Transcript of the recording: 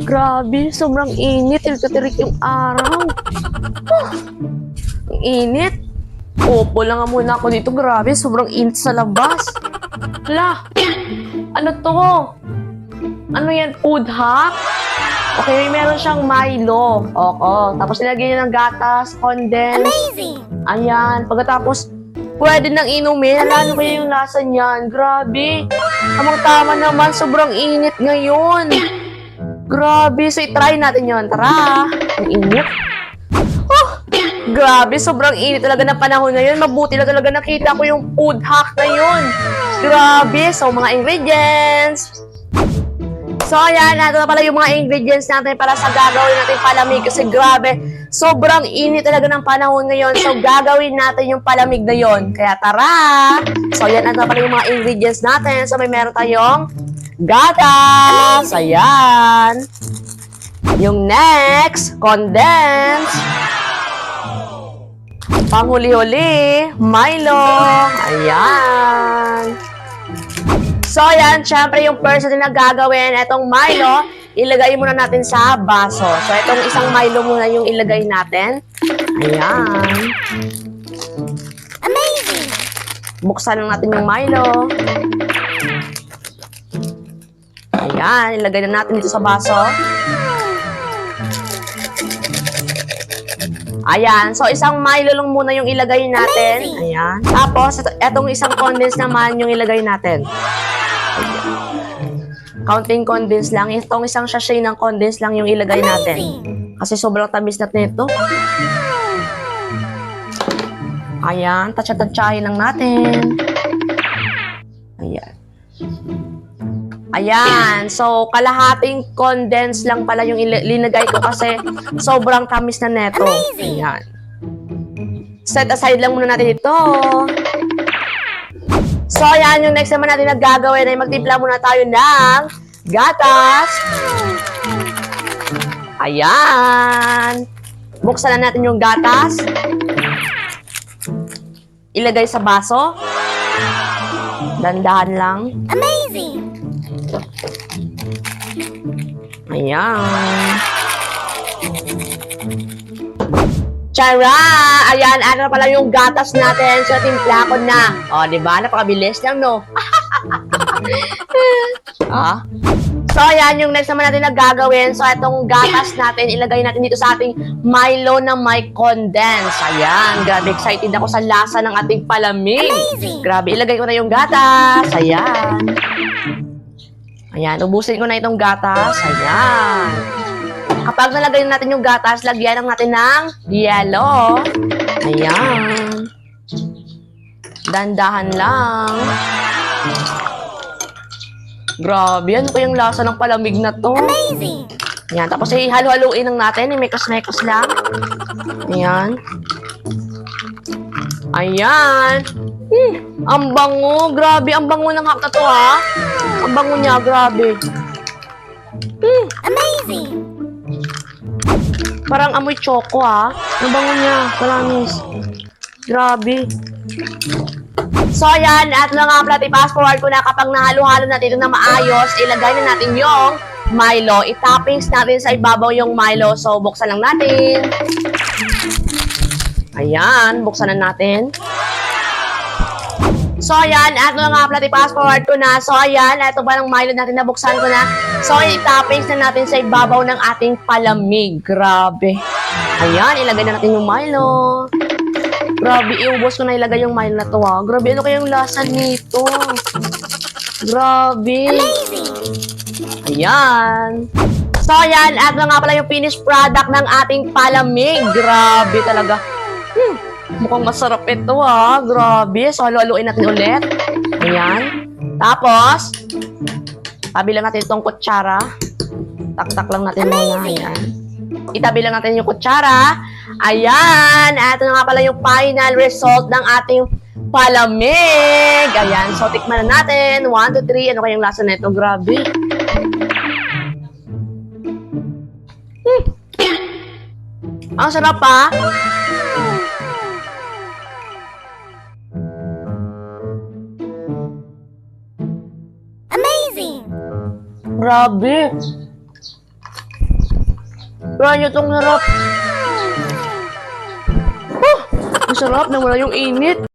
Grabe, sobrang init. Tirik yung araw. Ang init. Opo lang nga muna ako dito. Grabe, sobrang init sa labas. Hala, ano to? Ano yan? Food hack? Okay, meron siyang Milo. Oo. Tapos nilagyan niya ng gatas, condensed. Amazing! Ayan. Pagkatapos, pwede nang inumin. Ano kaya yung lasa niyan? Grabe. Tamang-tama naman. Sobrang init ngayon. Grabe. So, itry natin yon. Tara. Ang init. Oh, grabe. Sobrang init talaga ng panahon ngayon. Mabuti na talaga nakita ko yung food hack na yun. Grabe. So, mga ingredients. So, ayan, ito na pala yung mga ingredients natin para sa gagawin natin palamig kasi grabe, sobrang init talaga ng panahon ngayon. So, gagawin natin yung palamig na yon. Kaya tara! So, ayan, ito na pala yung mga ingredients natin. So, may meron tayong gatas. Ayan. Yung next, condensed. Panghuli-huli, Milo. Ayan. So, yan, syempre yung first natin na gagawin, itong Milo, ilagay muna natin sa baso. So, itong isang Milo muna yung ilagay natin. Ayan. Amazing! Buksan lang natin yung Milo. Ayan, ilagay na natin dito sa baso. Ayan, so isang Milo lang muna yung ilagay natin. Ayan. Tapos, itong isang condensed naman yung ilagay natin. Counting condensed lang. Itong isang sachet ng condensed lang yung ilagay natin. Kasi sobrang tamis natin ito. Ayan, tatsa-tatsahin lang natin. Ayan. Ayan. So, kalahating condensed lang pala yung linagay ko kasi sobrang tamis na neto. Ayan. Set aside lang muna natin ito. So, ayan, yung next naman natin na gagawin ay magtimpla muna tayo ng gatas. Ayan. Buksan na natin yung gatas. Ilagay sa baso. Dandahan lang. Amazing! Ayan. Tara! Ayan, ano na pala yung gatas natin. So, timpla ko na. O, diba? Napakabilis lang, no? Ah. So, ayan, yung next naman natin na gagawin. So, itong gatas natin, ilagay natin dito sa ating Milo na may condense. Ayan, grabe excited ako sa lasa ng ating palamig. Amazing! Grabe, ilagay ko na yung gatas. Ayan. Ayan, ubusin ko na itong gatas. Ayan. Kapag nalagay natin yung gatas, lagyan lang natin ng yellow. Ayan. Dandahan lang. Grabe, ano ko yung lasa ng palamig na to? Amazing! Ayan, tapos ihalo-haluin lang natin. Mekos-mekos lang. Ayan. Ayan. Ang bango. Grabe, ang bango ng hap na to, ha? Ang bango niya, grabe. Amazing! Parang amoy choco, ha? Ang bango niya, malamis. Grabe. So, ayan, at na nga pala, i-fast forward ko na kapag nahalo-halo natin ito na maayos, ilagay na natin yung Milo. I-toppings natin sa ibabaw yung Milo. So, buksan lang natin. Ayan, buksan na natin. So, ayan, at na nga pala, i-fast forward ko na. So, ayan, ito ba ng Milo natin, nabuksan ko na. So, i-toppings na natin sa ibabaw ng ating palamig. Grabe. Ayan, ilagay na natin yung Milo. Grabe, iubos ko na ilagay yung Milo na to, ha. Grabe, ano kayang lasa nito? Grabe. Ayan. So, ayan, at na nga pala yung finished product ng ating palamig. Grabe talaga. Mukhang masarap ito, ha. Grabe. So, haluin natin ulit. Ayan. Tapos, tabi lang natin itong kutsara. Tak-tak lang natin muna. Ayan. Itabi lang natin yung kutsara. Ayan. Ito na nga pala yung final result ng ating palamig. Ayan. So, tikman na natin. 1, 2, 3. Ano kayong lasa nito? Grabe. Ang sarap, ha? Amazing! Grabe. Try nyo tong sarap. Ang sarap na wala yung init.